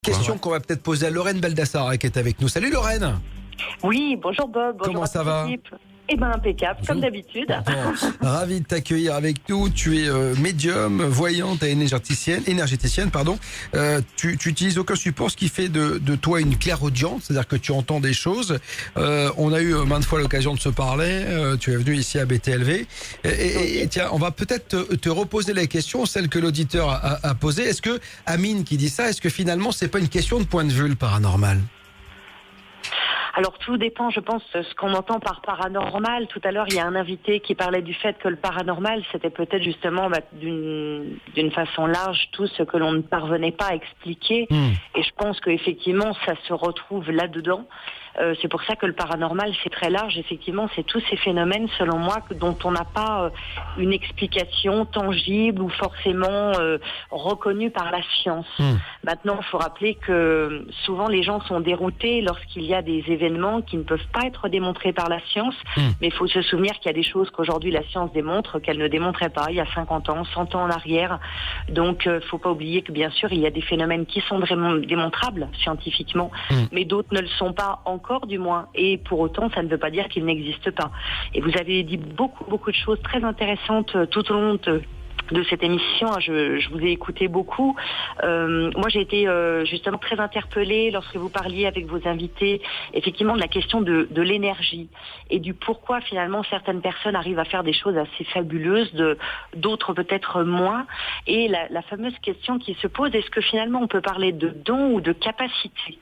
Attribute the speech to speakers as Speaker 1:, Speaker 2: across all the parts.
Speaker 1: Question qu'on va peut-être poser à Lorraine Baldassare qui est avec nous. Salut Lorraine.
Speaker 2: Oui, bonjour Bob. Bonjour
Speaker 1: Comment ça va?
Speaker 2: Eh ben impeccable, comme d'habitude.
Speaker 1: Bon, ravi de t'accueillir avec nous. Tu es médium, voyante et énergéticienne. Tu utilises aucun support, ce qui fait de toi une clairaudiente, c'est-à-dire que tu entends des choses. On a eu maintes fois l'occasion de se parler. Tu es venu ici à BTLV. Et tiens, on va peut-être te reposer la question, celle que l'auditeur a posée. Est-ce que, Amine qui dit ça, est-ce que finalement c'est pas une question de point de vue le paranormal?
Speaker 2: Alors tout dépend, je pense, de ce qu'on entend par paranormal. Tout à l'heure, il y a un invité qui parlait du fait que le paranormal, c'était peut-être justement d'une façon large tout ce que l'on ne parvenait pas à expliquer. Et je pense qu'effectivement, ça se retrouve là-dedans. C'est pour ça que le paranormal, c'est très large. Effectivement, c'est tous ces phénomènes, selon moi, dont on n'a pas une explication tangible ou forcément reconnue par la science. Maintenant, il faut rappeler que souvent les gens sont déroutés lorsqu'il y a des événements qui ne peuvent pas être démontrés par la science. Mais il faut se souvenir qu'il y a des choses qu'aujourd'hui la science démontre qu'elle ne démontrait pas il y a 50 ans, 100 ans en arrière. Donc, il ne faut pas oublier que bien sûr, il y a des phénomènes qui sont vraiment démontrables scientifiquement, mais d'autres ne le sont pas encore du moins, et pour autant ça ne veut pas dire qu'il n'existe pas. Et vous avez dit beaucoup de choses très intéressantes tout au long de cette émission. Je vous ai écouté beaucoup. Moi j'ai été justement très interpellée lorsque vous parliez avec vos invités effectivement de la question de l'énergie et du pourquoi finalement certaines personnes arrivent à faire des choses assez fabuleuses, d'autres peut-être moins, et la fameuse question qui se pose, est-ce que finalement on peut parler de don ou de capacité?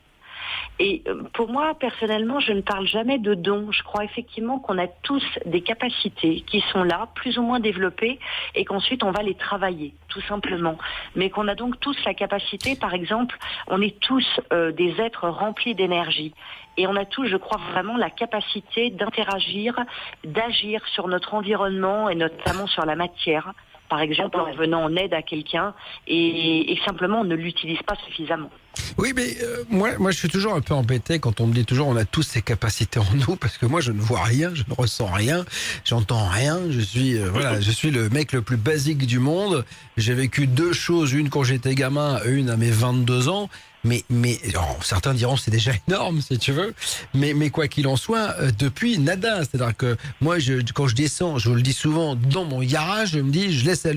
Speaker 2: Et pour moi, personnellement, je ne parle jamais de dons. Je crois effectivement qu'on a tous des capacités qui sont là, plus ou moins développées, et qu'ensuite on va les travailler, tout simplement. Mais qu'on a donc tous la capacité, par exemple, on est tous des êtres remplis d'énergie. Et on a tous, je crois vraiment, la capacité d'interagir, d'agir sur notre environnement et notamment sur la matière. Par exemple, en venant en aide à quelqu'un et simplement on ne l'utilise pas suffisamment.
Speaker 1: Oui, mais moi, je suis toujours un peu embêté quand on me dit toujours on a tous ces capacités en nous, parce que moi, je ne vois rien, je ne ressens rien, j'entends rien. Je suis le mec le plus basique du monde. J'ai vécu deux choses, une quand j'étais gamin, une à mes 22 ans. Mais alors, certains diront c'est déjà énorme si tu veux, mais quoi qu'il en soit, depuis nada, c'est-à-dire que moi quand je descends, je vous le dis souvent, dans mon garage, je me dis, je laisse la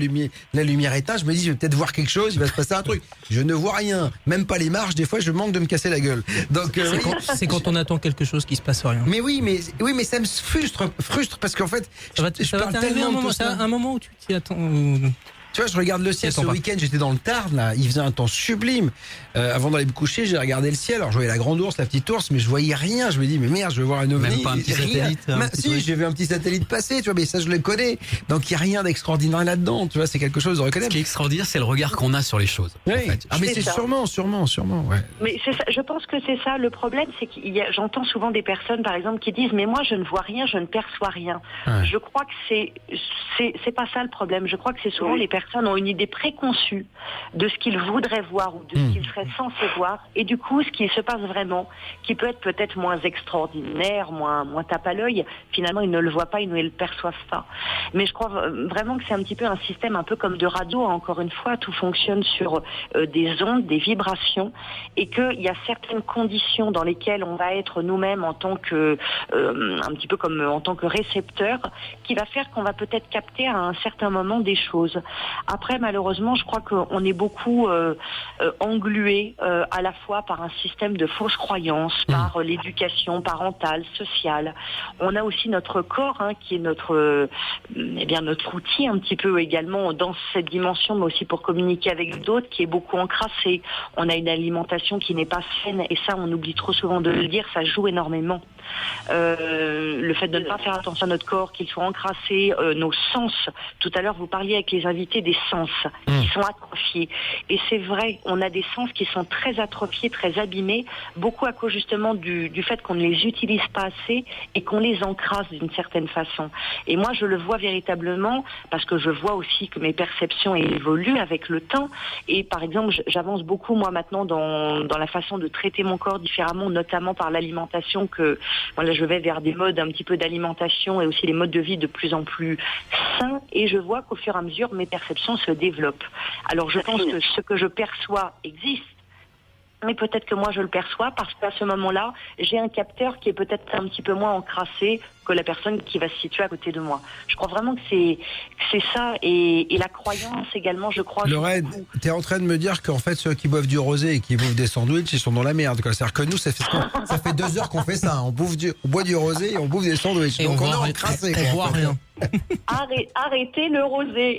Speaker 1: lumière éteinte, je me dis je vais peut-être voir quelque chose, il va se passer un truc. Je ne vois rien, même pas les marches, des fois je manque de me casser la gueule. Donc
Speaker 3: c'est quand on attend quelque chose qui se passe rien.
Speaker 1: Mais oui, mais ça me frustre parce qu'en fait,
Speaker 3: ça va t'arriver un moment où tu t'y attends.
Speaker 1: Tu vois, je regarde le ciel ce week-end, j'étais dans le Tarn, là, il faisait un temps sublime. Avant d'aller me coucher, j'ai regardé le ciel, alors je voyais la grande ours, la petite ours, mais je voyais rien. Je me dis, mais merde, je vais voir un ovni.
Speaker 3: Même pas un petit satellite.
Speaker 1: Si, j'ai vu un petit satellite passer, tu vois, mais ça je le connais. Donc il n'y a rien d'extraordinaire là-dedans, tu vois, c'est quelque chose de reconnaître.
Speaker 4: Ce qui est extraordinaire, c'est le regard qu'on a sur les choses.
Speaker 1: Oui.
Speaker 4: En fait.
Speaker 1: Ah, mais c'est sûrement, ouais.
Speaker 2: Mais c'est ça, je pense que c'est ça. Le problème, c'est j'entends souvent des personnes, par exemple, qui disent, mais moi je ne vois rien, je ne perçois rien. Ouais. Je crois que c'est pas ça le problème. Je crois que c'est souvent les personnes ont une idée préconçue de ce qu'ils voudraient voir ou de ce qu'ils seraient censés voir, et du coup ce qui se passe vraiment, qui peut être peut-être moins extraordinaire, moins tape à l'œil, finalement ils ne le voient pas, ils ne le perçoivent pas. Mais je crois vraiment que c'est un petit peu un système un peu comme de radio, encore une fois, tout fonctionne sur des ondes, des vibrations, et qu'il y a certaines conditions dans lesquelles on va être nous-mêmes en tant que un petit peu comme en tant que récepteur, qui va faire qu'on va peut-être capter à un certain moment des choses. Après, malheureusement, je crois qu'on est beaucoup englué à la fois par un système de fausses croyances, par l'éducation parentale, sociale. On a aussi notre corps, qui est notre outil un petit peu également dans cette dimension, mais aussi pour communiquer avec d'autres, qui est beaucoup encrassé. On a une alimentation qui n'est pas saine, et ça, on oublie trop souvent de le dire, ça joue énormément. Le fait de ne pas faire attention à notre corps, qu'il soit encrassé, nos sens. Tout à l'heure, vous parliez avec les invités des sens qui sont atrophiés. Et c'est vrai, on a des sens qui sont très atrophiés, très abîmés, beaucoup à cause justement du fait qu'on ne les utilise pas assez et qu'on les encrasse d'une certaine façon. Et moi, je le vois véritablement parce que je vois aussi que mes perceptions évoluent avec le temps. Et par exemple, j'avance beaucoup, moi, maintenant, dans la façon de traiter mon corps différemment, notamment par l'alimentation, que voilà, je vais vers des modes un petit peu d'alimentation et aussi des modes de vie de plus en plus sains. Et je vois qu'au fur et à mesure, mes perceptions se développent. Alors je pense que ce que je perçois existe, mais peut-être que moi je le perçois parce qu'à ce moment-là, j'ai un capteur qui est peut-être un petit peu moins encrassé que la personne qui va se situer à côté de moi. Je crois vraiment que c'est ça, et la croyance également, je crois.
Speaker 1: Lorraine, t'es en train de me dire qu'en fait ceux qui boivent du rosé et qui bouffent des sandwichs, ils sont dans la merde, quoi. C'est-à-dire que nous, ça fait 2 heures qu'on fait ça. On boit du rosé et on bouffe des sandwichs.
Speaker 3: Et
Speaker 1: donc on est
Speaker 3: encrassé.
Speaker 1: encrassé.
Speaker 3: On voit rien.
Speaker 2: Arrêtez le rosé.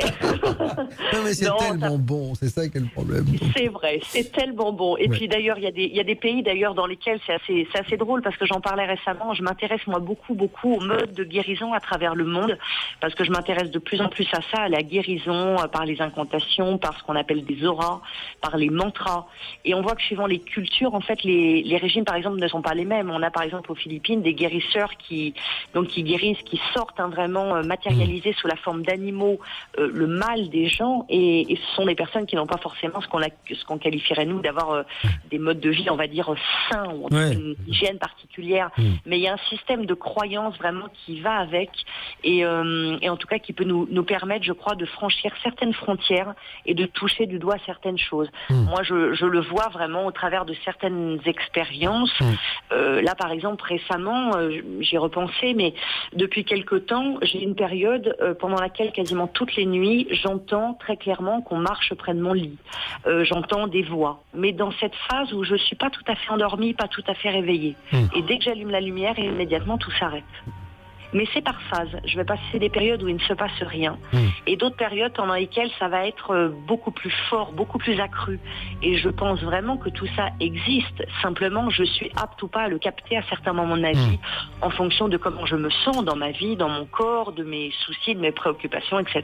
Speaker 1: Non mais c'est tellement bon, c'est ça qui est le problème. Donc.
Speaker 2: C'est vrai, c'est tellement bon. Et puis d'ailleurs, il y a des pays d'ailleurs dans lesquels c'est assez drôle parce que j'en parlais récemment. Je m'intéresse moi beaucoup au mode de guérison à travers le monde parce que je m'intéresse de plus en plus à ça, à la guérison par les incantations, par ce qu'on appelle des auras, par les mantras. Et on voit que suivant les cultures, en fait, les régimes par exemple ne sont pas les mêmes. On a par exemple aux Philippines des guérisseurs qui guérissent, qui sortent vraiment matérialisés sous la forme d'animaux le mal des gens, et ce sont des personnes qui n'ont pas forcément ce qu'on qualifierait nous d'avoir des modes de vie, on va dire sains, ou une hygiène particulière. Mais il y a un système de croyance vraiment qui va avec, et en tout cas qui peut nous permettre, je crois, de franchir certaines frontières et de toucher du doigt certaines choses. Moi, je le vois vraiment au travers de certaines expériences. Là, par exemple, récemment, j'y ai repensé, mais depuis quelque temps, j'ai une période pendant laquelle quasiment toutes les nuits, j'entends très clairement qu'on marche près de mon lit. J'entends des voix. Mais dans cette phase où je suis pas tout à fait endormie, pas tout à fait réveillée. Et dès que j'allume la lumière, immédiatement tout s'arrête. Mais c'est par phase. Je vais passer des périodes où il ne se passe rien. Et d'autres périodes pendant lesquelles ça va être beaucoup plus fort, beaucoup plus accru. Et je pense vraiment que tout ça existe. Simplement, je suis apte ou pas à le capter à certains moments de ma vie, en fonction de comment je me sens dans ma vie, dans mon corps, de mes soucis, de mes préoccupations, etc.